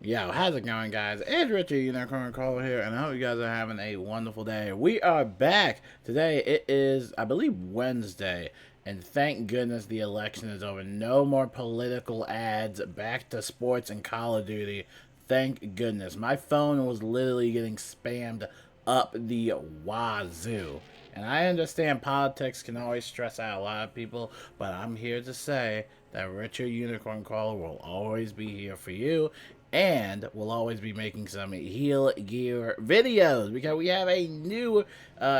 Yo, how's it going, guys? It's Richard, Unicorn Caller here, and I hope you guys are having a wonderful day. We are back. Today it is, I believe, Wednesday, and thank goodness the election is over. No more political ads. Back to sports and Call of Duty. Thank goodness. My phone was literally getting spammed up the wazoo. And I understand politics can always stress out a lot of people, but I'm here to say that Richard Unicorn Caller will always be here for you, and we'll always be making some heal gear videos because we have a new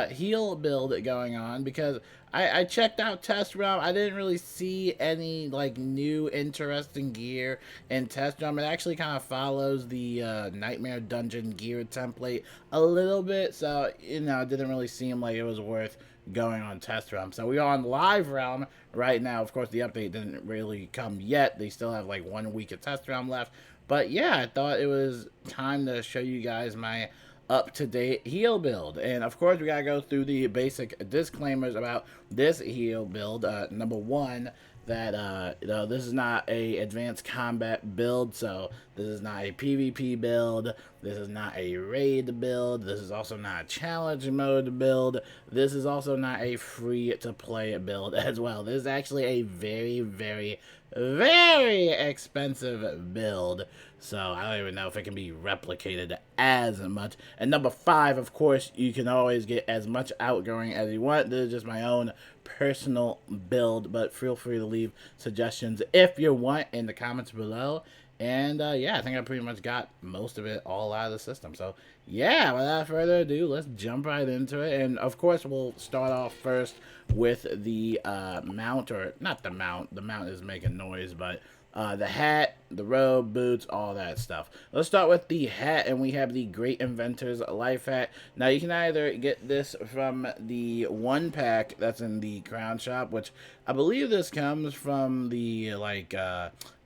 heal build going on. Because I checked out Test Realm, I didn't really see any like new interesting gear in Test Realm. It actually kind of follows the Nightmare Dungeon gear template a little bit, so it didn't really seem like it was worth going on Test Realm. So we are on Live Realm right now. Of course, the update didn't really come yet. They still have like 1 week of Test Realm left. But yeah, I thought it was time to show you guys my up-to-date heal build. And of course, we gotta go through the basic disclaimers about this heal build. Number one, that this is not a advanced combat build, so this is not a PvP build, this is not a raid build, this is also not a challenge mode build, this is also not a free to play build as well. This is actually a very, very, very expensive build, so I don't even know if it can be replicated as much. And number five, of course, you can always get as much outgoing as you want. This is just my own personal build, but feel free to leave suggestions if you want in the comments below. And yeah, I think I pretty much got most of it all out of the system. So yeah, without further ado, let's jump right into it. And of course, we'll start off first with the mount, or not the mount. The mount is making noise, but the hat, the robe, boots, all that stuff. Let's start with the hat, and we have the Great Inventor's Life Hat. Now, you can either get this from the one pack that's in the Crown Shop, which I believe this comes from the,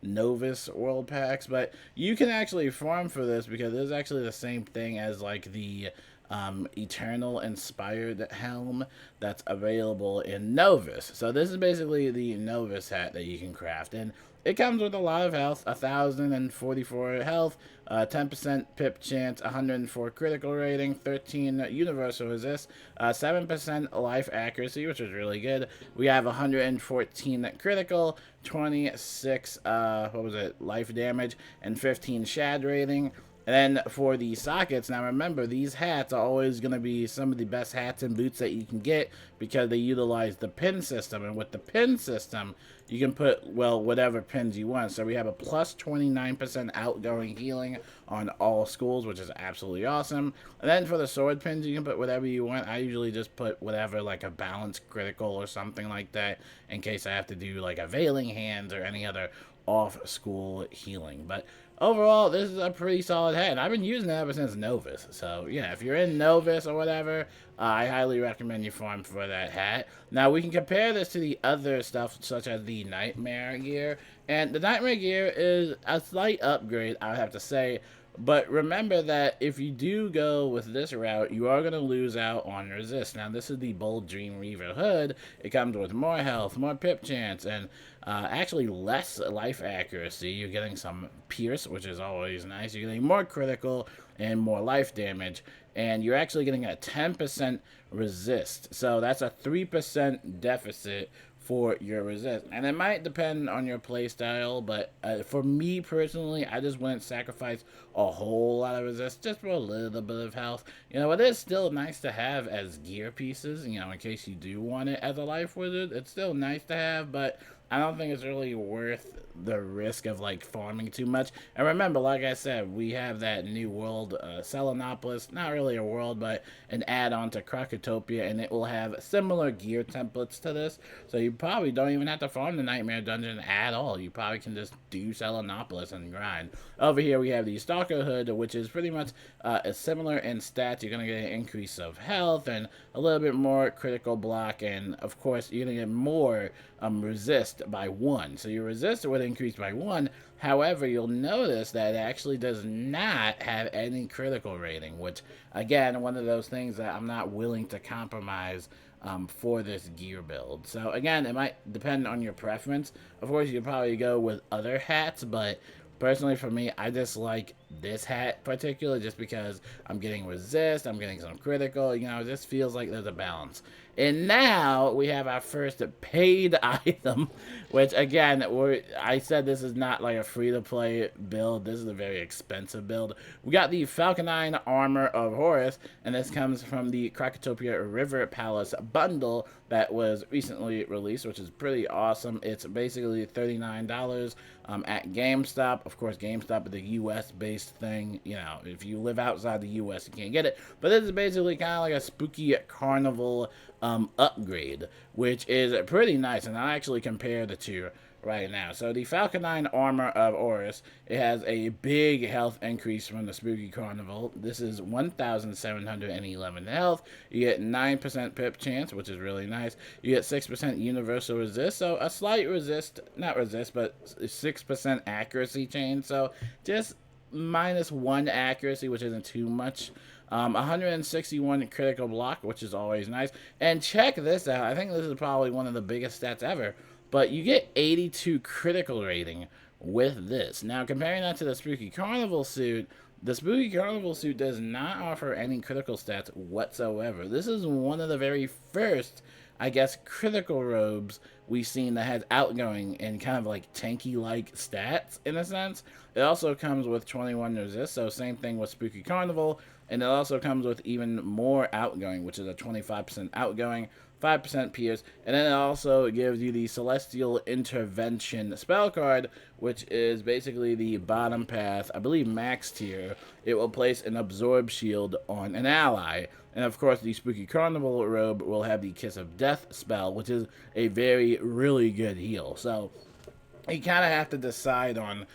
Novus World Packs, but you can actually farm for this because it is actually the same thing as, like, the Eternal Inspired Helm that's available in Novus. So this is basically the Novus hat that you can craft, and it comes with a lot of health, 1,044 health, 10% pip chance, 104 critical rating, 13 universal resist, 7% life accuracy, which is really good. We have 114 critical, 26 life damage, and 15 shad rating. And then for the sockets, now remember, these hats are always going to be some of the best hats and boots that you can get because they utilize the pin system. And with the pin system, you can put, well, whatever pins you want. So we have a plus 29% outgoing healing on all schools, which is absolutely awesome. And then for the sword pins, you can put whatever you want. I usually just put whatever, like a balanced critical or something like that, in case I have to do like a veiling hands or any other off-school healing. But overall, this is a pretty solid hat, and I've been using it ever since Novus. So yeah, if you're in Novus or whatever, I highly recommend you farm for that hat. Now we can compare this to the other stuff, such as the Nightmare gear, and the Nightmare gear is a slight upgrade, I would have to say. But remember that if you do go with this route, you are going to lose out on resist. Now, this is the Bold Dream Reaver hood. It comes with more health, more pip chance, and actually less life accuracy. You're getting some pierce, which is always nice. You're getting more critical and more life damage. And you're actually getting a 10% resist. So that's a 3% deficit for your resist. And it might depend on your playstyle, but for me personally, I just wouldn't sacrifice a whole lot of resist just for a little bit of health. It is still nice to have as gear pieces, in case you do want it as a life wizard. It's still nice to have, but I don't think it's really worth the risk of like farming too much. And remember, like I said, we have that new world, Selenopolis, not really a world, but an add-on to Krakatopia, and it will have similar gear templates to this. So you probably don't even have to farm the Nightmare Dungeon at all. You probably can just do Selenopolis and grind. Over here we have the Stalker Hood, which is pretty much similar in stats. You're going to get an increase of health and a little bit more critical block, and of course you're going to get more resist by 1. So your resist would increase by 1. However, you'll notice that it actually does not have any critical rating, which, again, one of those things that I'm not willing to compromise for this gear build. So, again, it might depend on your preference. Of course, you'd probably go with other hats, but Personally, for me, I just like this hat particular just because I'm getting resist, I'm getting some critical, you know, it just feels like there's a balance. And now we have our first paid item, which again, I said this is not like a free-to-play build. This is a very expensive build. We got the Falconine Armor of Horus, and this comes from the Krakatopia River Palace bundle that was recently released, which is pretty awesome. It's basically $39 at GameStop. Of course, GameStop is a US-based thing. You know, if you live outside the US, you can't get it. But this is basically kind of like a spooky carnival upgrade, which is pretty nice. And I actually compare the two right now. So the Falconine Armor of Horus, it has a big health increase from the Spooky Carnival. This is 1,711 health. You get 9% pip chance, which is really nice. You get 6% universal resist, so a slight resist, not resist, but 6% accuracy change. So just -1 accuracy, which isn't too much. 161 critical block, which is always nice. And check this out. I think this is probably one of the biggest stats ever. But you get 82 critical rating with this. Now, comparing that to the Spooky Carnival suit, the Spooky Carnival suit does not offer any critical stats whatsoever. This is one of the very first, I guess, critical robes we've seen that has outgoing and kind of like tanky-like stats, in a sense. It also comes with 21 resist, so same thing with Spooky Carnival. And it also comes with even more outgoing, which is a 25% outgoing, 5% pierce, and then it also gives you the Celestial Intervention spell card, which is basically the bottom path, I believe max tier. It will place an Absorb Shield on an ally. And of course, the Spooky Carnival robe will have the Kiss of Death spell, which is a really good heal. So you kind of have to decide on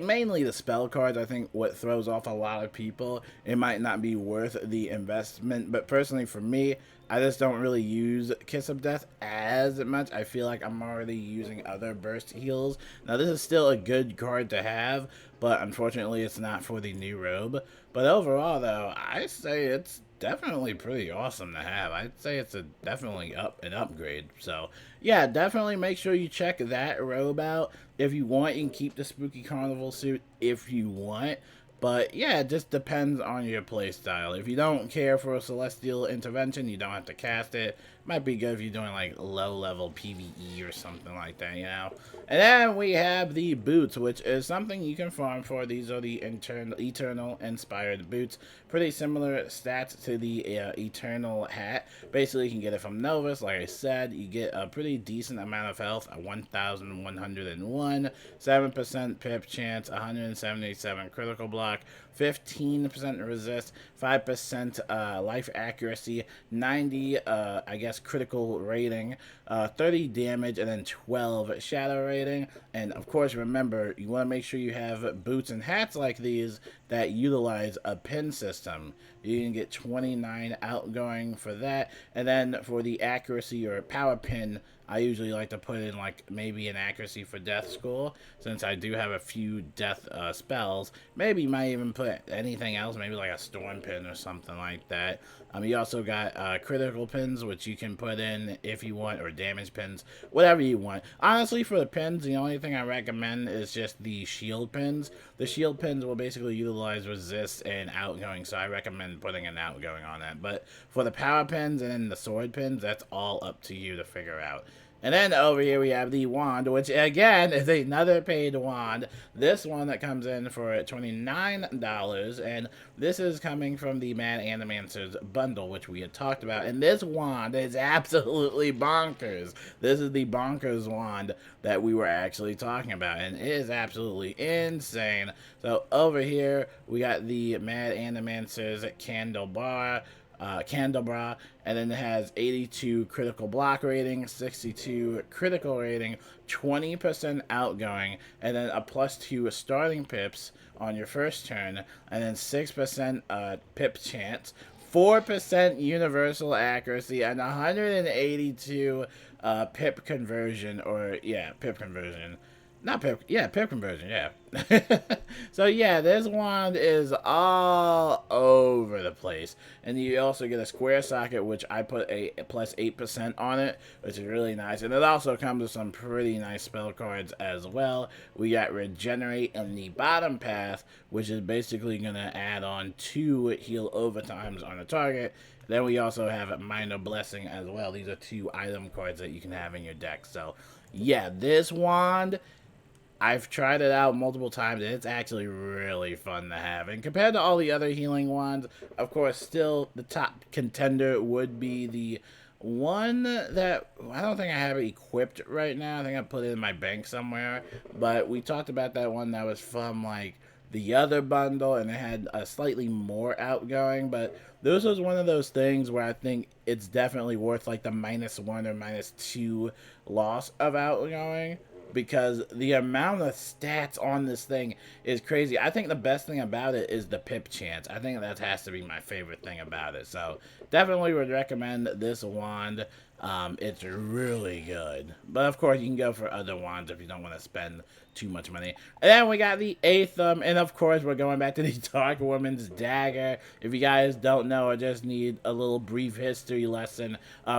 mainly the spell cards. I think what throws off a lot of people. It might not be worth the investment, but personally for me, I just don't really use Kiss of Death as much. I feel like I'm already using other burst heals. Now this is still a good card to have, but unfortunately it's not for the new robe. But overall though, I say it's definitely pretty awesome to have. I'd say it's definitely an upgrade. So yeah, definitely make sure you check that robe out. If you want, you can keep the Spooky Carnival suit if you want. But yeah, it just depends on your playstyle. If you don't care for a Celestial Intervention, you don't have to cast it. Might be good if you're doing like low-level PvE or something like that, you know. And then we have the boots, which is something you can farm for. These are the Eternal Inspired boots. Pretty similar stats to the Eternal hat. Basically, you can get it from Novus. Like I said, you get a pretty decent amount of health, 1,101, 7% pip chance, 177 critical block, 15% resist, 5% life accuracy, 90, I guess, critical rating, 30 damage, and then 12 shadow rating. And of course, remember, you want to make sure you have boots and hats like these that utilize a pin system. You can get 29 outgoing for that. And then for the accuracy or power pin, I usually like to put in like maybe an accuracy for death school, since I do have a few death spells. Maybe you might even put anything else, maybe like a storm pin or something like that. You also got critical pins, which you can put in if you want, or damage pins, whatever you want. Honestly, for the pins, the only thing I recommend is just the shield pins. The shield pins will basically utilize resist and outgoing, so I recommend putting an outgoing on that. But for the power pins and then the sword pins, that's all up to you to figure out. And then over here we have the wand, which again is another paid wand. This one that comes in for $29, and this is coming from the Mad Animancers bundle, which we had talked about. And this wand is absolutely bonkers. This is the bonkers wand that we were actually talking about, and it is absolutely insane. So over here we got the Mad Animancers Candelabra, and then it has 82 critical block rating, 62 critical rating, 20% outgoing, and then a +2 starting pips on your first turn, and then 6% pip chance, 4% universal accuracy, and 182 pip conversion, or yeah, pip conversion. Not pip, yeah, pip conversion, yeah. So yeah, this wand is all over the place, and you also get a square socket, which I put a plus 8% on it, which is really nice. And it also comes with some pretty nice spell cards as well. We got regenerate in the bottom path, which is basically gonna add on 2 heal overtimes on a target. Then we also have minor blessing as well. These are 2 item cards that you can have in your deck. So yeah, this wand, I've tried it out multiple times, and it's actually really fun to have. And compared to all the other healing wands, of course, still the top contender would be the one that I don't think I have it equipped right now. I think I put it in my bank somewhere. But we talked about that one that was from like the other bundle, and it had a slightly more outgoing. But this was one of those things where I think it's definitely worth like the -1 or -2 loss of outgoing, because the amount of stats on this thing is crazy. I think the best thing about it is the pip chance. I think that has to be my favorite thing about it. So definitely would recommend this wand. It's really good. But of course, you can go for other wands if you don't want to spend too much money. And then we got the Athame, and of course, we're going back to the Dark Woman's Dagger. If you guys don't know or just need a little brief history lesson,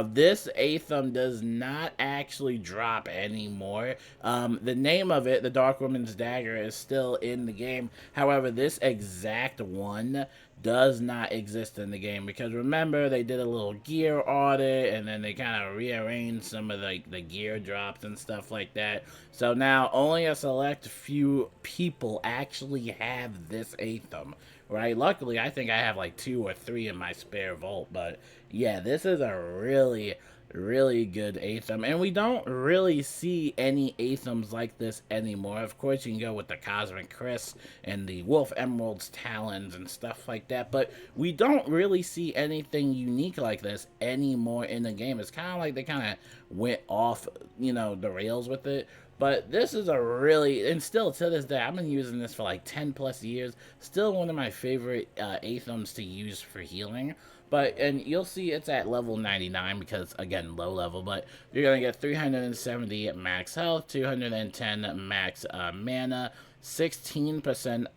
this Athame does not actually drop anymore. The name of it, the Dark Woman's Dagger, is still in the game. However, this exact one does not exist in the game, because remember, they did a little gear audit, and then they kind of rearranged some of the gear drops and stuff like that. So now only a select few people actually have this Athame, right? Luckily, I think I have like 2 or 3 in my spare vault. But yeah, this is a really good Athame, and we don't really see any Athames like this anymore. Of course, you can go with the Cosmic Chris and the Wolf Emerald's Talons and stuff like that, but we don't really see anything unique like this anymore in the game. It's kind of like they kind of went off, the rails with it. But this is a really, and still to this day, I've been using this for like 10 plus years. Still one of my favorite Athames to use for healing. And you'll see it's at level 99 because, again, low level. But you're going to get 370 max health, 210 max mana, 16%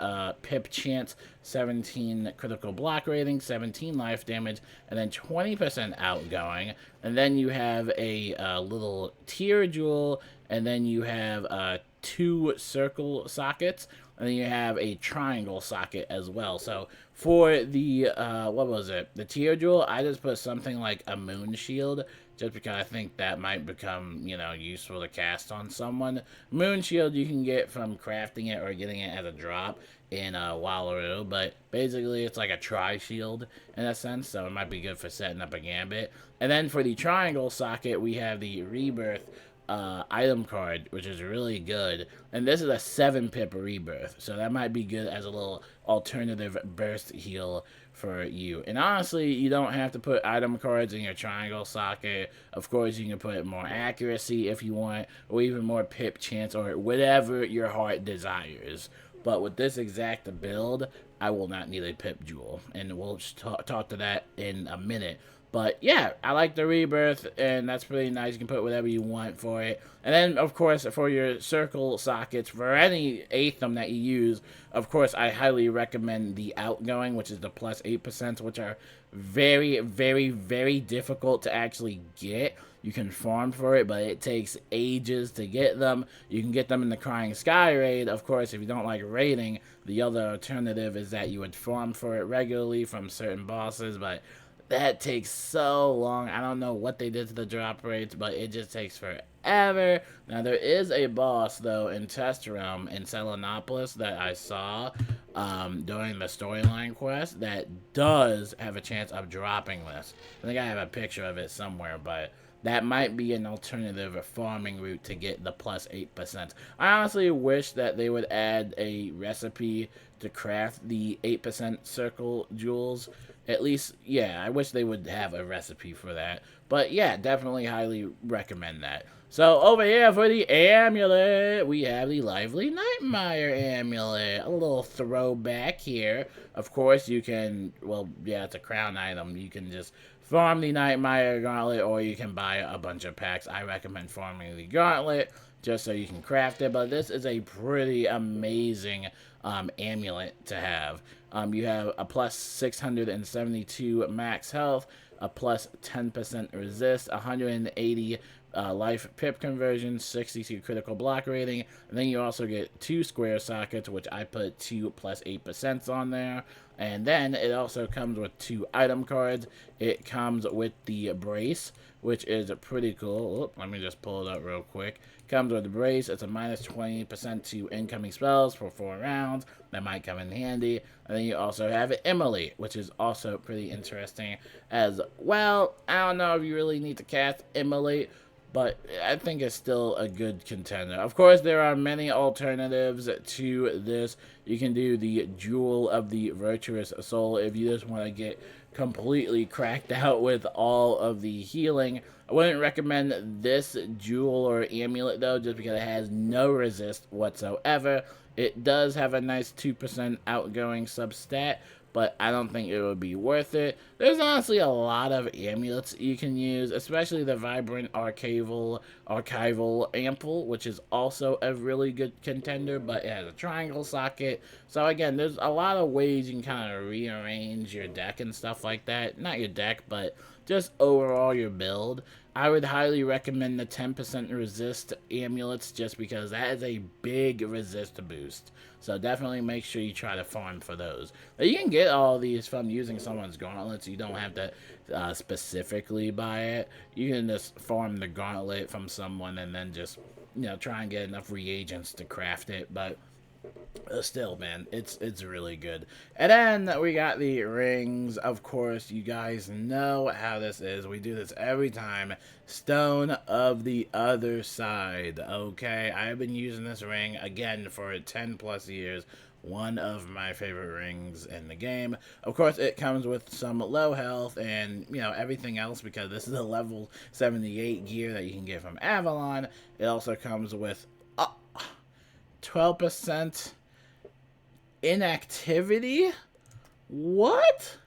pip chance, 17 critical block rating, 17 life damage, and then 20% outgoing. And then you have a little tier jewel, and then you have 2 circle sockets, and then you have a triangle socket as well. So for the, what was it? The tier jewel, I just put something like a moon shield, just because I think that might become, useful to cast on someone. Moon shield you can get from crafting it or getting it as a drop in Wallaroo, but basically it's like a tri-shield in a sense, so it might be good for setting up a gambit. And then for the triangle socket, we have the Rebirth item card, which is really good. And this is a 7 pip rebirth, so that might be good as a little alternative burst heal for you. And honestly, you don't have to put item cards in your triangle socket. Of course, you can put more accuracy if you want, or even more pip chance, or whatever your heart desires. But with this exact build, I will not need a pip jewel, and we'll talk to that in a minute. But yeah, I like the Rebirth, and that's pretty nice. You can put whatever you want for it. And then, of course, for your circle sockets, for any Athame that you use, of course, I highly recommend the Outgoing, which is the plus 8%, which are very, very, very difficult to actually get. You can farm for it, but it takes ages to get them. You can get them in the Crying Sky raid. Of course, if you don't like raiding, the other alternative is that you would farm for it regularly from certain bosses, but that takes so long. I don't know what they did to the drop rates, but it just takes forever. Now, there is a boss, though, in Test Realm in Selenopolis that I saw during the storyline quest that does have a chance of dropping this. I think I have a picture of it somewhere, but that might be an alternative farming route to get the plus 8%. I honestly wish that they would add a recipe to craft the 8% circle jewels. At least, yeah, I wish they would have a recipe for that. But yeah, definitely highly recommend that. So over here for the amulet, we have the Lively Nightmare amulet. A little throwback here. Of course, you can, well, yeah, it's a crown item. You can just farm the Nightmare Gauntlet, or you can buy a bunch of packs. I recommend farming the Gauntlet, just so you can craft it. But this is a pretty amazing amulet to have. You have a plus 672 max health, a plus 10% resist, 180 life pip conversion, 62 critical block rating, and then you also get 2 square sockets, which I put 2 plus 8% on there. And then it also comes with 2 item cards. It comes with the brace, which is pretty cool. Oop, let me just pull it up real quick. Comes with the brace. It's a minus 20% to incoming spells for 4 rounds. That might come in handy. And then you also have Amulet, which is also pretty interesting as well. I don't know if you really need to cast Amulet, but I think it's still a good contender. Of course, there are many alternatives to this. You can do the Jewel of the Virtuous Soul if you just want to get completely cracked out with all of the healing. I wouldn't recommend this jewel or amulet, though, just because it has no resist whatsoever. It does have a nice 2% outgoing substat, but I don't think it would be worth it. There's honestly a lot of amulets you can use, especially the Vibrant Archival Ample, which is also a really good contender, but it has a triangle socket. So again, there's a lot of ways you can kind of rearrange your deck and stuff like that. Not your deck, but just overall your build. I would highly recommend the 10% resist amulets just because that is a big resist boost. So definitely make sure you try to farm for those. But you can get all these from using someone's gauntlets. You don't have to specifically buy it. You can just farm the gauntlet from someone and then just, you know, try and get enough reagents to craft it. But still, man, it's really good. And then we got the rings. Of course, you guys know how this is. We do this every time. Stone of the Other Side. Okay, I've been using this ring again for 10 plus years. One of my favorite rings in the game. Of course, it comes with some low health and, you know, everything else because this is a level 78 gear that you can get from Avalon. It also comes with 12% inactivity? What?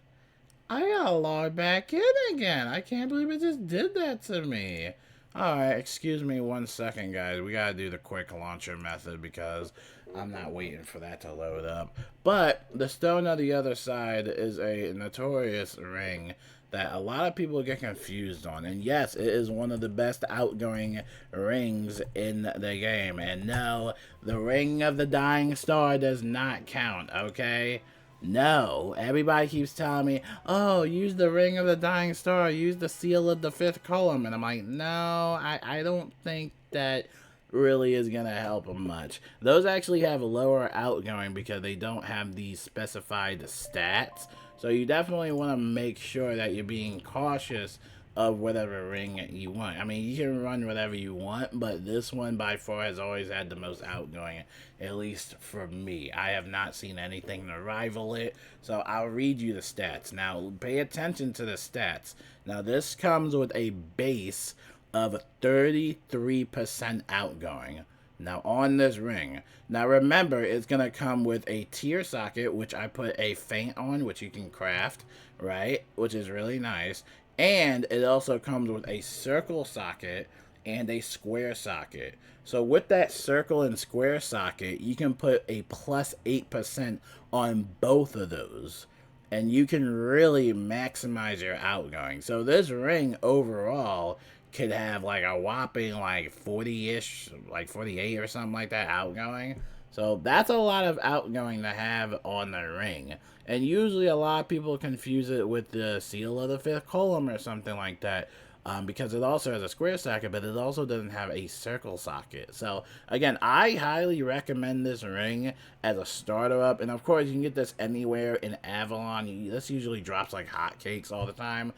I gotta log back in again. I can't believe it just did that to me. Alright, excuse me 1 second, guys. We gotta do the quick launcher method because I'm not waiting for that to load up. But the Stone of the Other Side is a notorious ring that a lot of people get confused on. And yes, it is one of the best outgoing rings in the game. And no, the Ring of the Dying Star does not count, okay? No, everybody keeps telling me, oh, use the Ring of the Dying Star, use the Seal of the Fifth Column. And I'm like, no, I don't think that really is going to help them much. Those actually have lower outgoing because they don't have these specified stats. So you definitely want to make sure that you're being cautious of whatever ring you want. I mean, you can run whatever you want, but this one by far has always had the most outgoing, at least for me. I have not seen anything to rival it, so I'll read you the stats. Now, pay attention to the stats. Now, this comes with a base of 33% outgoing. Now on this ring. Now remember, it's going to come with a tier socket, which I put a feint on, which you can craft, right? Which is really nice. And it also comes with a circle socket and a square socket. So with that circle and square socket, you can put a plus 8% on both of those. And you can really maximize your outgoing. So this ring overall could have like a whopping like 40-ish, like 48 or something like that outgoing. So that's a lot of outgoing to have on the ring. And usually a lot of people confuse it with the Seal of the Fifth Column or something like that. Because it also has a square socket, but it also doesn't have a circle socket. So, again, I highly recommend this ring as a starter up. And, of course, you can get this anywhere in Avalon. This usually drops like hotcakes all the time.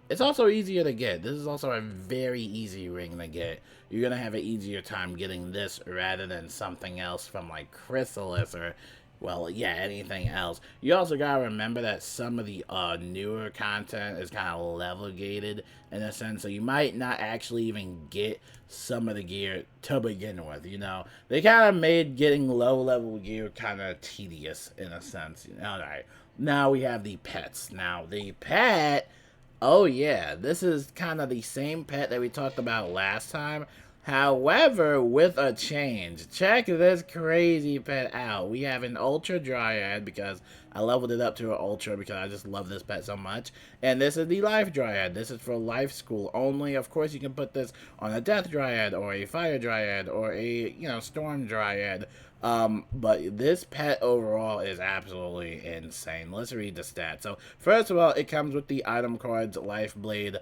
It's also easier to get. This is also a very easy ring to get. You're going to have an easier time getting this rather than something else from, like, Chrysalis or... well, yeah, anything else. You also gotta remember that some of the newer content is kind of level gated in a sense, so you might not actually even get some of the gear to begin with, you know? They kind of made getting low-level gear kind of tedious in a sense. Alright, now we have the pets. Now, the pet... oh, yeah, this is kind of the same pet that we talked about last time. However, with a change, check this crazy pet out. We have an Ultra Dryad because I leveled it up to an Ultra because I just love this pet so much. And this is the Life Dryad. This is for Life School only. Of course, you can put this on a Death Dryad or a Fire Dryad or a, Storm Dryad. But this pet overall is absolutely insane. Let's read the stats. So, first of all, it comes with the item cards Life Blade,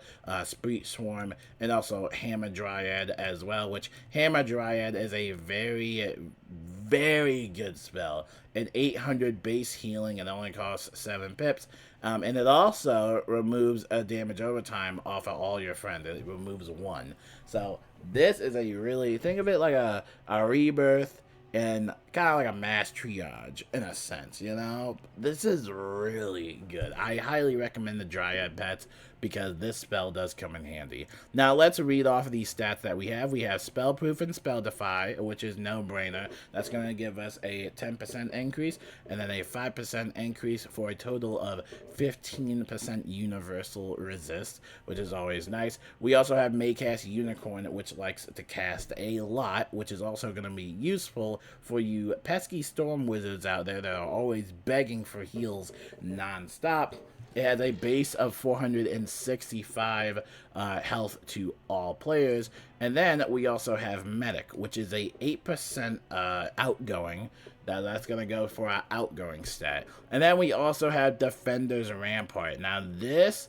Spree Swarm, and also Hammer Dryad as well, which Hammer Dryad is a very, very good spell. An 800 base healing, and only costs 7 pips. And it also removes a damage over time off of all your friends. It removes 1. So, this is a really, think of it like a rebirth and kind of like a mass triage in a sense, This is really good. I highly recommend the Dryad pets because this spell does come in handy. Now let's read off of these stats that we have. We have Spell Proof and Spell Defy, which is no-brainer. That's going to give us a 10% increase and then a 5% increase for a total of 15% Universal Resist, which is always nice. We also have Maycast Unicorn, which likes to cast a lot, which is also going to be useful for you pesky storm wizards out there that are always begging for heals non-stop. It has a base of 465 health to all players. And then we also have Medic, which is a 8% outgoing. That's going to go for our outgoing stat. And then we also have Defender's Rampart. Now this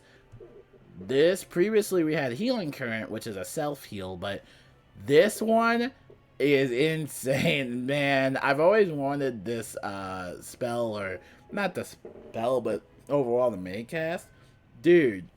previously we had Healing Current, which is a self-heal, but this one is insane, man. I've always wanted this spell, or not the spell, but overall the main cast. Dude,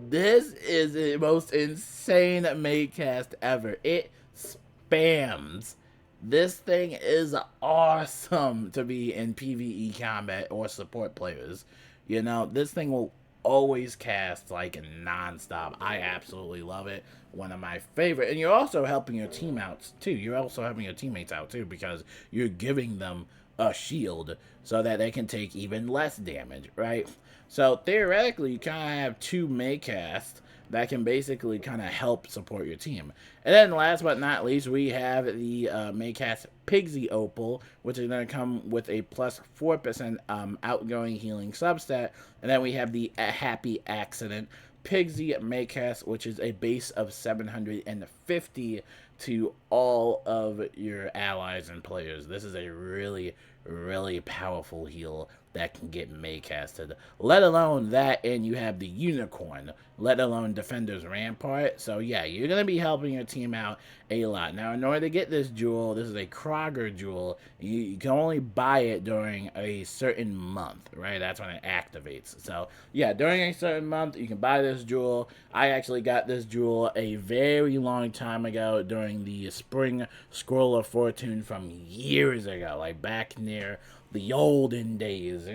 this is the most insane main cast ever. It spams. This thing is awesome to be in PvE combat or support players. This thing will always cast like non-stop. I absolutely love it. One of my favorite. And you're also helping your team out too. You're also helping your teammates out too because you're giving them a shield so that they can take even less damage, right? So theoretically, you kind of have 2 Maycast that can basically kind of help support your team. And then last but not least, we have the Maycast Pigsy Opal, which is going to come with a plus 4% outgoing healing substat. And then we have the Happy Accident Pigsy Maycast, which is a base of 750 to all of your allies and players. This is a really, really powerful heal that can get Maycasted. Let alone that, and you have the Unicorn, let alone Defender's Rampart. So yeah, you're going to be helping your team out a lot. Now, in order to get this jewel, this is a Krogger jewel. You can only buy it during a certain month, right? That's when it activates. So yeah, during a certain month, you can buy this jewel. I actually got this jewel a very long time ago during the Spring Scroll of Fortune from years ago, like back near the olden days,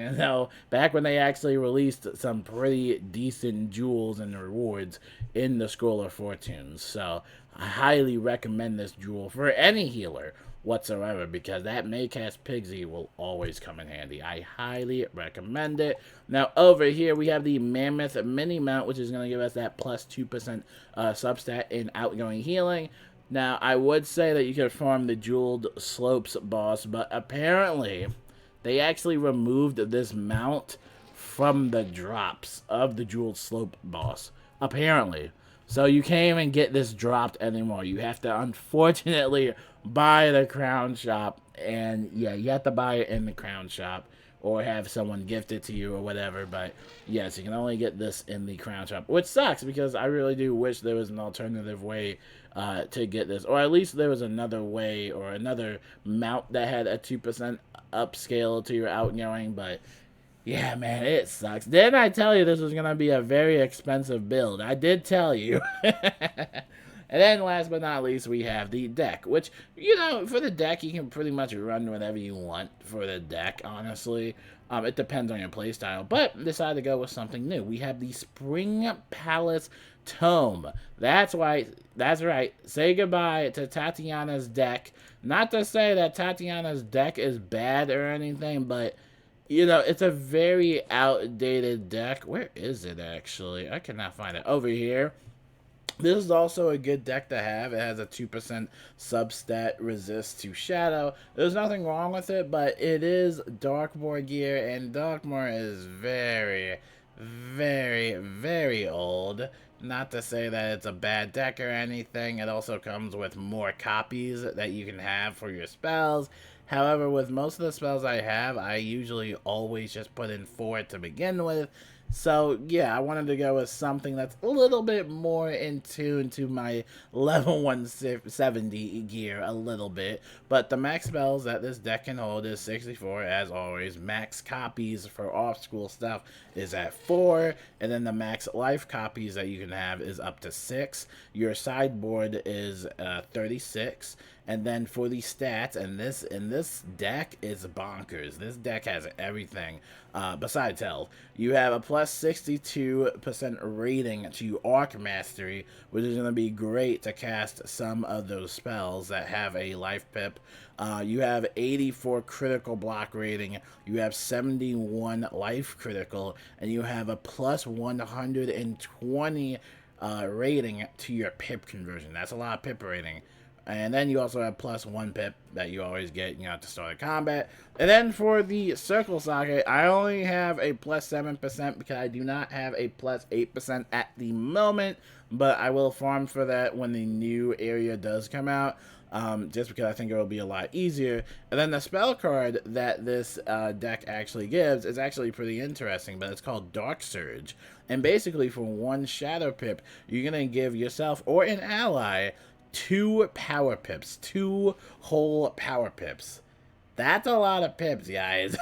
back when they actually released some pretty decent jewels and rewards in the Scroll of Fortune. So I highly recommend this jewel for any healer whatsoever because that Maycast Pigsy will always come in handy. I highly recommend it. Now over here we have the Mammoth Mini Mount, which is going to give us that plus 2% substat in outgoing healing. Now I would say that you could farm the Jeweled Slopes boss, but apparently they actually removed this mount from the drops of the Jeweled Slope boss. Apparently. So you can't even get this dropped anymore. You have to, unfortunately, buy the Crown Shop. And, yeah, you have to buy it in the Crown Shop. Or have someone gift it to you or whatever. But, yes, you can only get this in the Crown Shop. Which sucks because I really do wish there was an alternative way to get this. Or at least there was another way or another mount that had a 2% upscale to your outgoing. But, yeah, man, it sucks. Didn't I tell you this was going to be a very expensive build? I did tell you. And then last but not least, we have the deck, which, for the deck, you can pretty much run whatever you want for the deck, honestly. It depends on your playstyle, but decided to go with something new. We have the Spring Palace Tome. That's right. Say goodbye to Tatiana's deck. Not to say that Tatiana's deck is bad or anything, but it's a very outdated deck. Where is it, actually? I cannot find it. Over here. This is also a good deck to have. It has a 2% substat resist to Shadow. There's nothing wrong with it, but it is Darkmoor gear, and Darkmoor is very, very, very old. Not to say that it's a bad deck or anything. It also comes with more copies that you can have for your spells. However, with most of the spells I have, I usually always just put in 4 to begin with. So, yeah, I wanted to go with something that's a little bit more in tune to my level 170 gear a little bit. But the max spells that this deck can hold is 64, as always. Max copies for off-school stuff is at 4, and then the max life copies that you can have is up to 6. Your sideboard is 36. And then for the stats, and this deck is bonkers. This deck has everything besides health. You have a plus 62% rating to Arc Mastery, which is going to be great to cast some of those spells that have a life pip. You have 84 critical block rating. You have 71 life critical, and you have a plus 120 rating to your pip conversion. That's a lot of pip rating. And then you also have plus 1 pip that you always get, to start a combat. And then for the circle socket, I only have a plus 7% because I do not have a plus 8% at the moment. But I will farm for that when the new area does come out. Just because I think it will be a lot easier. And then the spell card that this deck actually gives is actually pretty interesting, but it's called Dark Surge. And basically for 1 Shadow Pip, you're going to give yourself or an ally 2 power pips, 2 whole power pips. That's a lot of pips, guys.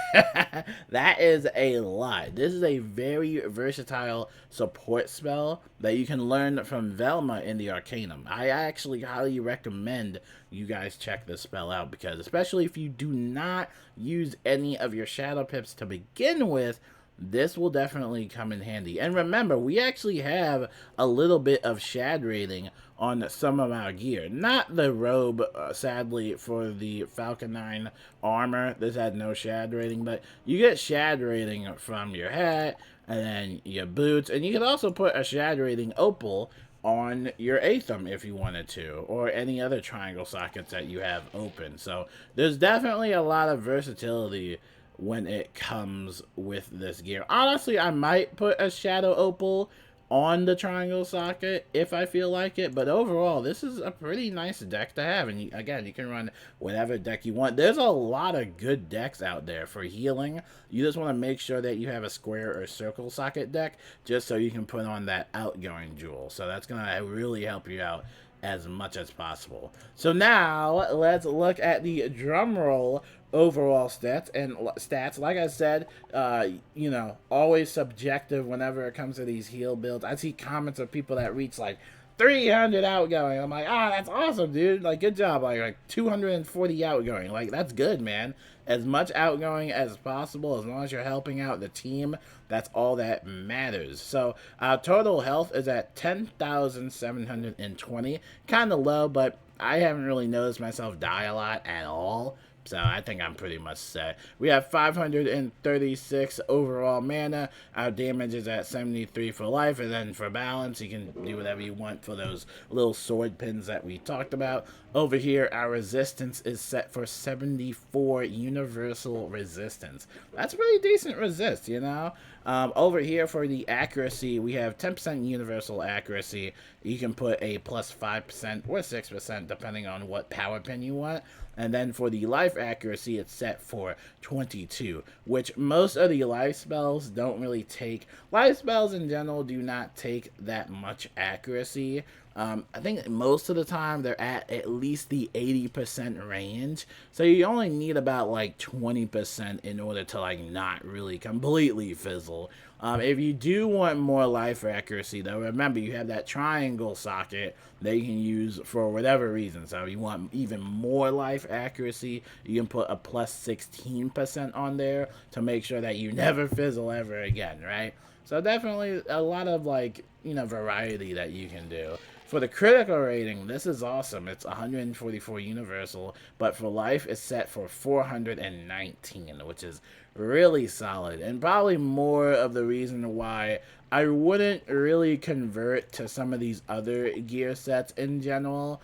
That is a lot. This is a very versatile support spell that you can learn from Velma in the Arcanum. I actually highly recommend you guys check this spell out because especially if you do not use any of your shadow pips to begin with, this will definitely come in handy. And remember, we actually have a little bit of shad rating on some of our gear. Not the robe, sadly, for the Falcon 9 armor. This had no shad rating, but you get shad rating from your hat and then your boots. And you can also put a shad rating opal on your Athame if you wanted to, or any other triangle sockets that you have open. So there's definitely a lot of versatility when it comes with this gear. Honestly, I might put a Shadow Opal on the triangle socket if I feel like it, but overall, this is a pretty nice deck to have, and again, you can run whatever deck you want. There's a lot of good decks out there for healing. You just want to make sure that you have a square or circle socket deck, just so you can put on that outgoing jewel, so that's going to really help you out as much as possible. So now, let's look at the drum roll overall stats. And stats, like I said, always subjective whenever it comes to these heal builds. I see comments of people that reach like 300 outgoing. I'm like, that's awesome, dude. Like, good job. Like 240 outgoing. Like, that's good, man. As much outgoing as possible, as long as you're helping out the team, that's all that matters. So, our total health is at 10,720. Kind of low, but I haven't really noticed myself die a lot at all. So I think I'm pretty much set. We have 536 overall mana. Our damage is at 73 for life, and then for balance, you can do whatever you want for those little sword pins that we talked about. Over here, our resistance is set for 74 universal resistance. That's pretty decent resist, over here for the accuracy, we have 10% universal accuracy. You can put a plus 5% or 6% depending on what power pin you want. And then for the life accuracy, it's set for 22, which most of the life spells don't really take. Life spells in general do not take that much accuracy. I think most of the time they're at least the 80% range. So you only need about like 20% in order to like not really completely fizzle. If you do want more life accuracy, though, remember you have that triangle socket that you can use for whatever reason. So if you want even more life accuracy, you can put a plus 16% on there to make sure that you never fizzle ever again, right? So definitely a lot of variety that you can do. For the critical rating, this is awesome. It's 144 universal, but for life, it's set for 419, which is really solid, and probably more of the reason why I wouldn't really convert to some of these other gear sets in general.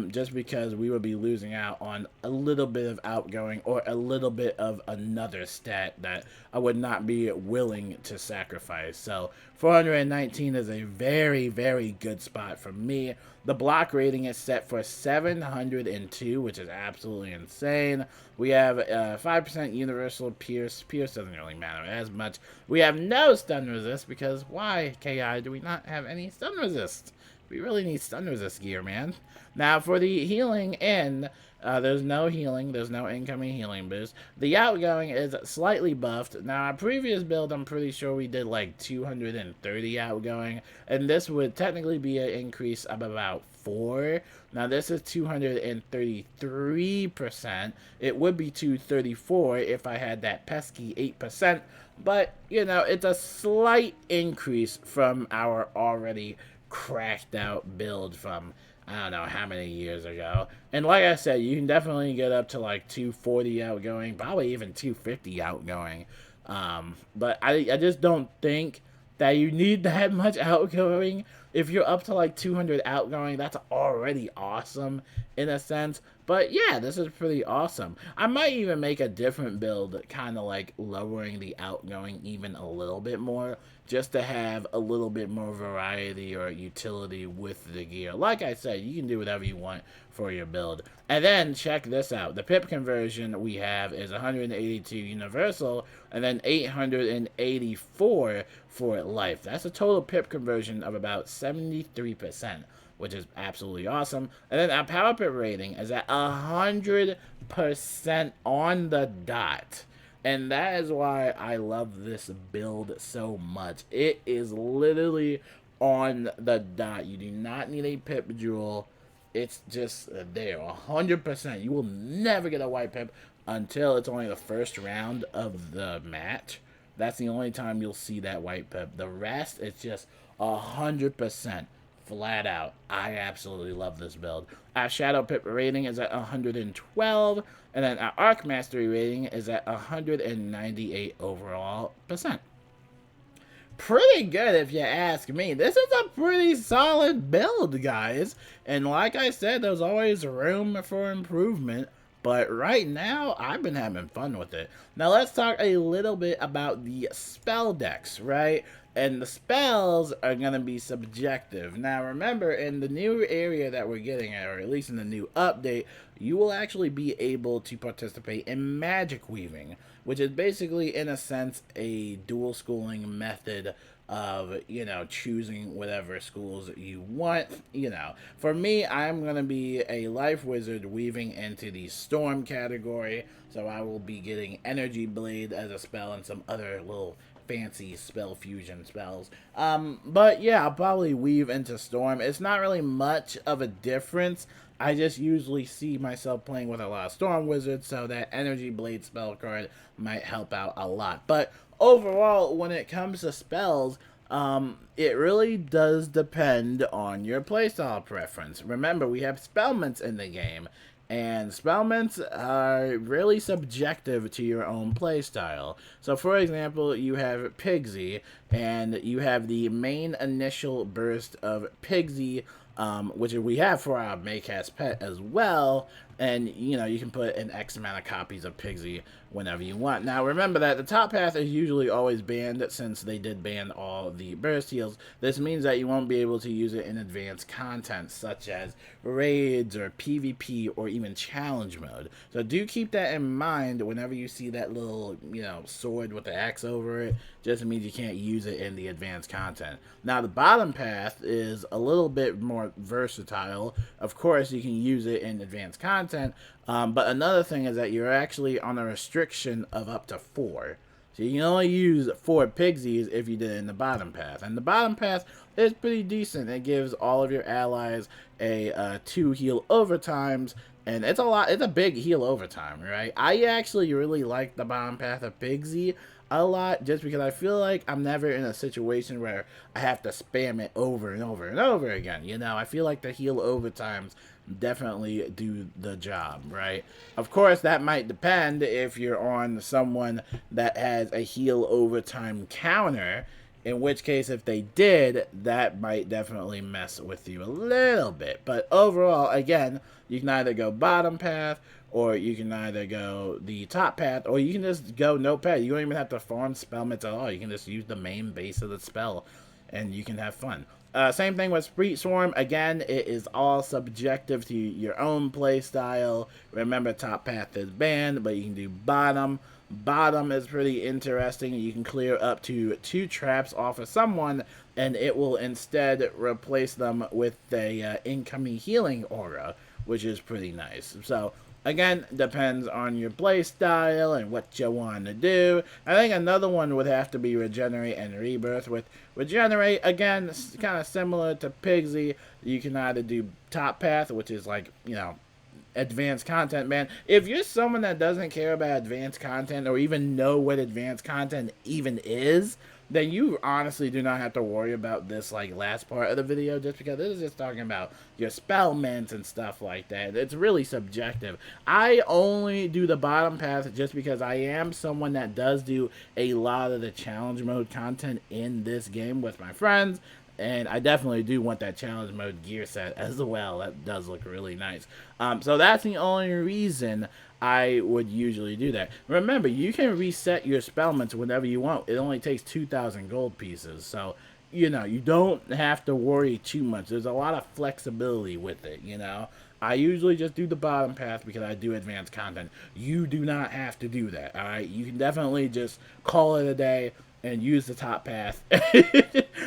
Just because we would be losing out on a little bit of outgoing or a little bit of another stat that I would not be willing to sacrifice. So 419 is a very, very good spot for me. The block rating is set for 702, which is absolutely insane. We have 5% universal pierce. Pierce doesn't really matter as much. We have no stun resist because why, KI, do we not have any stun resist? We really need stun resist gear, man. Now, for the healing in, there's no healing. There's no incoming healing boost. The outgoing is slightly buffed. Now, our previous build, I'm pretty sure we did like 230 outgoing. And this would technically be an increase of about 4. Now, this is 233%. It would be 234 if I had that pesky 8%. But, you know, it's a slight increase from our already cracked out build from I don't know how many years ago. And like I said, you can definitely get up to like 240 outgoing, probably even 250 outgoing. But I just don't think that you need that much outgoing. If you're up to like 200 outgoing, that's already awesome in a sense. But yeah, this is pretty awesome. I might even make a different build, kind of like lowering the outgoing even a little bit more, just to have a little bit more variety or utility with the gear. Like I said, you can do whatever you want for your build. And then check this out. The pip conversion we have is 182 universal and then 884 for life. That's a total pip conversion of about 73%, which is absolutely awesome. And then our power pip rating is at 100% on the dot. And that is why I love this build so much. It is literally on the dot. You do not need a pip jewel. It's just there, 100%. You will never get a white pip until it's only the first round of the match. That's the only time you'll see that white pip. The rest, it's just 100%. Flat out. I absolutely love this build. Our Shadow Pip rating is at 112, and then our Arc Mastery rating is at 198 overall percent. Pretty good if you ask me. This is a pretty solid build, guys. And like I said, there's always room for improvement. But right now, I've been having fun with it. Now let's talk a little bit about the spell decks, right? And the spells are going to be subjective. Now remember, in the new area that we're getting, or at least in the new update, you will actually be able to participate in magic weaving, which is basically, in a sense, a dual schooling method of, you know, choosing whatever schools you want. You know, for me, I'm going to be a life wizard weaving into the storm category, so I will be getting energy blade as a spell and some other little fancy spell fusion spells. But yeah, I'll probably weave into storm. It's not really much of a difference. I just usually see myself playing with a lot of storm wizards, so that energy blade spell card might help out a lot. But overall, when it comes to spells, it really does depend on your playstyle preference. Remember, we have spellments in the game, and spellments are really subjective to your own playstyle. So for example, you have Pigsy, and you have the main initial burst of Pigsy, which we have for our Maycast pet as well. And, you know, you can put an X amount of copies of Pigsy whenever you want. Now, remember that the top path is usually always banned, since they did ban all the burst heals. This means that you won't be able to use it in advanced content, such as raids or PvP or even challenge mode. So do keep that in mind whenever you see that little, you know, sword with the X over it. Just means you can't use it in the advanced content. Now, the bottom path is a little bit more versatile. Of course, you can use it in advanced content, but another thing is that you're actually on a restriction of up to 4. So you can only use 4 Pigsies if you did it in the bottom path. And the bottom path is pretty decent. It gives all of your allies a 2 heal overtimes, and it's a big heal overtime, right? I actually really like the bottom path of Pigsy a lot, just because I feel like I'm never in a situation where I have to spam it over and over and over again. You know, I feel like the heal overtimes definitely do the job, right? Of course, that might depend if you're on someone that has a heal overtime counter, in which case, if they did, that might definitely mess with you a little bit. But overall, again, you can either go bottom path, or you can either go the top path, or you can just go no path. You don't even have to farm spellments at all. You can just use the main base of the spell, and you can have fun. Same thing with Spree Swarm. Again, it is all subjective to your own play style. Remember, top path is banned, but you can do bottom. Bottom is pretty interesting. You can clear up to 2 traps off of someone, and it will instead replace them with a incoming healing aura, which is pretty nice. So again, depends on your play style and what you want to do. I think another one would have to be Regenerate and Rebirth. With Regenerate, again, kind of similar to Pigsy. You can either do top path, which is like, you know, advanced content, man. If you're someone that doesn't care about advanced content or even know what advanced content even is, then you honestly do not have to worry about this like last part of the video, just because this is just talking about your spell mints and stuff like that. It's really subjective. I only do the bottom path just because I am someone that does do a lot of the challenge mode content in this game with my friends. And I definitely do want that challenge mode gear set as well. That does look really nice. So that's the only reason I would usually do that. Remember, you can reset your spellments whenever you want. It only takes 2,000 gold pieces. So, you know, you don't have to worry too much. There's a lot of flexibility with it, you know. I usually just do the bottom path because I do advanced content. You do not have to do that, alright? You can definitely just call it a day and use the top path.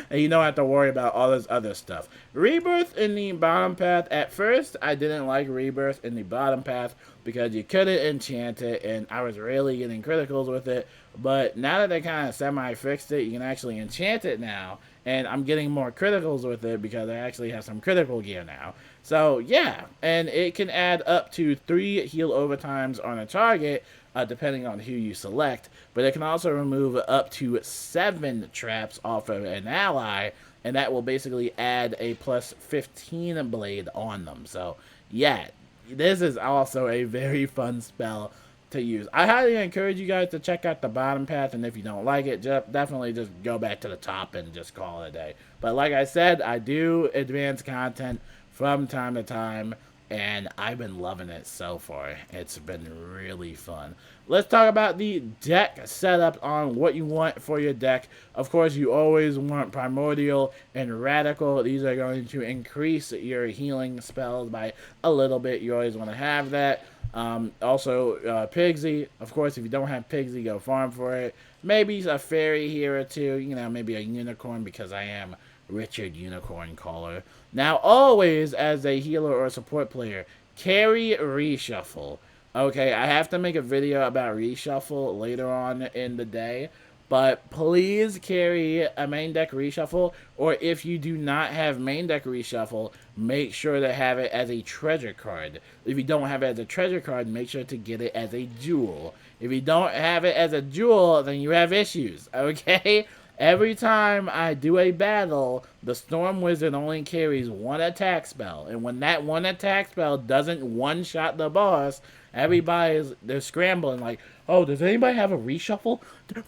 And you don't have to worry about all this other stuff. Rebirth in the bottom path. At first, I didn't like Rebirth in the bottom path because you couldn't enchant it, and I was really getting criticals with it. But now that they kind of semi-fixed it, you can actually enchant it now, and I'm getting more criticals with it because I actually have some critical gear now. So, yeah, and it can add up to 3 heal overtimes on a target, depending on who you select, but it can also remove up to 7 traps off of an ally, and that will basically add a plus 15 blade on them. So, yeah, this is also a very fun spell to use. I highly encourage you guys to check out the bottom path, and if you don't like it, definitely just go back to the top and just call it a day. But like I said, I do advanced content from time to time, and I've been loving it so far. It's been really fun. Let's talk about the deck setup on what you want for your deck. Of course, you always want Primordial and Radical. These are going to increase your healing spells by a little bit. You always want to have that. Also, Pigsy. Of course, if you don't have Pigsy, go farm for it. Maybe a fairy here or two. You know, maybe a unicorn, because I am Richard Unicorn Caller. Now, always as a healer or support player, carry reshuffle. Okay, I have to make a video about reshuffle later on in the day, but please carry a main deck reshuffle, or if you do not have main deck reshuffle, make sure to have it as a treasure card. If you don't have it as a treasure card, make sure to get it as a jewel. If you don't have it as a jewel, then you have issues, okay? Every time I do a battle, the Storm Wizard only carries 1 attack spell. And when that 1 attack spell doesn't one-shot the boss, they're scrambling like, oh, does anybody have a reshuffle?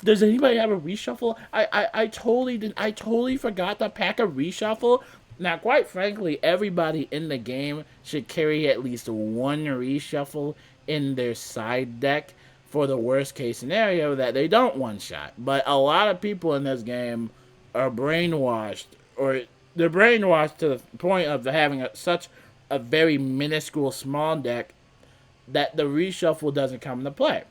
Does anybody have a reshuffle? I totally forgot to pack a reshuffle. Now, quite frankly, everybody in the game should carry at least 1 reshuffle in their side deck, for the worst case scenario that they don't one-shot. But a lot of people in this game are brainwashed, or they're brainwashed to the point of having such a very minuscule small deck that the reshuffle doesn't come into play.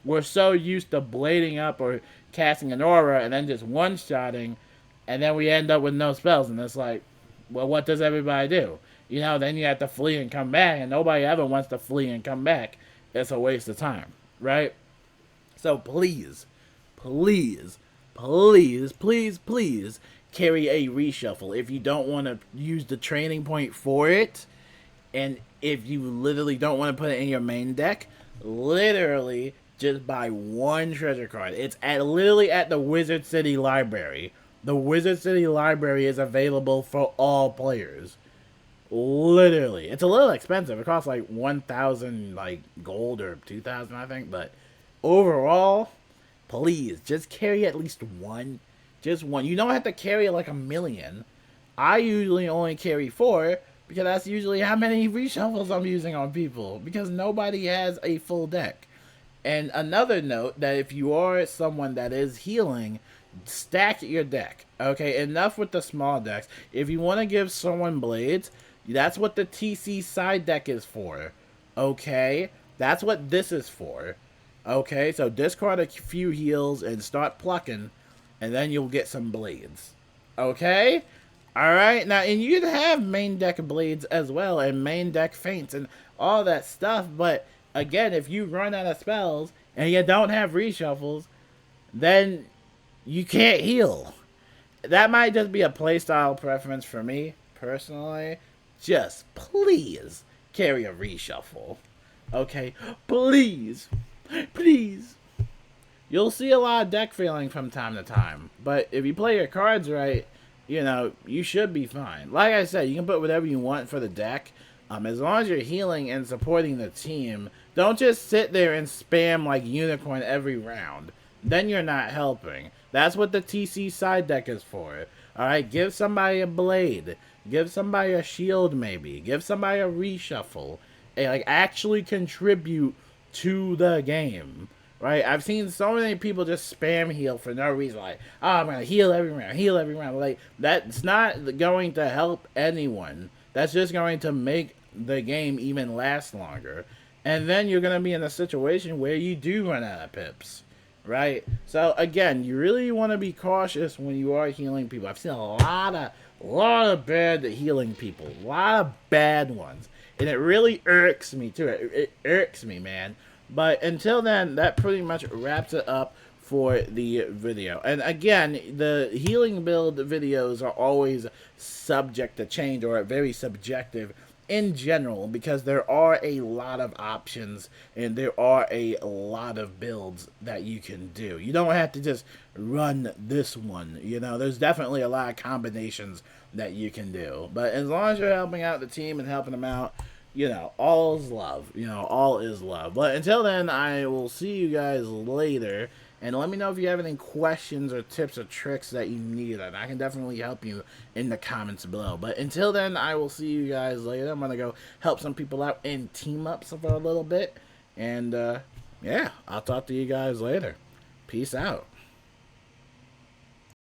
We're so used to blading up or casting an aura and then just one-shotting, and then we end up with no spells, and it's like, well, what does everybody do? You know, then you have to flee and come back, and nobody ever wants to flee and come back. It's a waste of time. Right? So please, please, please, please, please carry a reshuffle. If you don't want to use the training point for it, and if you literally don't want to put it in your main deck, literally just buy 1 treasure card. It's literally at the Wizard City Library. The Wizard City Library is available for all players. Literally. It's a little expensive. It costs like 1,000 like gold or 2,000, I think. But overall, please just carry at least one. Just one. You don't have to carry like a million. I usually only carry four because that's usually how many reshuffles I'm using on people because nobody has a full deck. And another note that if you are someone that is healing, stack your deck. Okay, enough with the small decks. If you want to give someone blades, that's what the TC side deck is for. Okay, that's what this is for. Okay, so discard a few heals and start plucking, and then you'll get some blades. Okay? Alright, now, and you can have main deck blades as well, and main deck feints, and all that stuff, but again, if you run out of spells, and you don't have reshuffles, then you can't heal. That might just be a playstyle preference for me, personally. Just please carry a reshuffle. Okay? Please. Please. You'll see a lot of deck failing from time to time. But if you play your cards right, you know, you should be fine. Like I said, you can put whatever you want for the deck. As long as you're healing and supporting the team, don't just sit there and spam like unicorn every round. Then you're not helping. That's what the TC side deck is for. Alright, give somebody a blade. Give somebody a shield maybe. Give somebody a reshuffle. And like actually contribute to the game. Right? I've seen so many people just spam heal for no reason. Like, oh, I'm going to heal every round. Heal every round. Like, that's not going to help anyone. That's just going to make the game even last longer. And then you're going to be in a situation where you do run out of pips. Right? So, again, you really want to be cautious when you are healing people. I've seen a lot of bad healing people. A lot of bad ones. And it really irks me, too. It irks me, man. But until then, that pretty much wraps it up for the video. And again, the healing build videos are always subject to change or very subjective in general because there are a lot of options and there are a lot of builds that you can do. You don't have to just run this one, you know. There's definitely a lot of combinations that you can do. But as long as you're helping out the team and helping them out, you know, all is love. You know, all is love. But until then, I will see you guys later. And let me know if you have any questions or tips or tricks that you need. And I can definitely help you in the comments below. But until then, I will see you guys later. I'm going to go help some people out in team-ups for a little bit. And, yeah, I'll talk to you guys later. Peace out.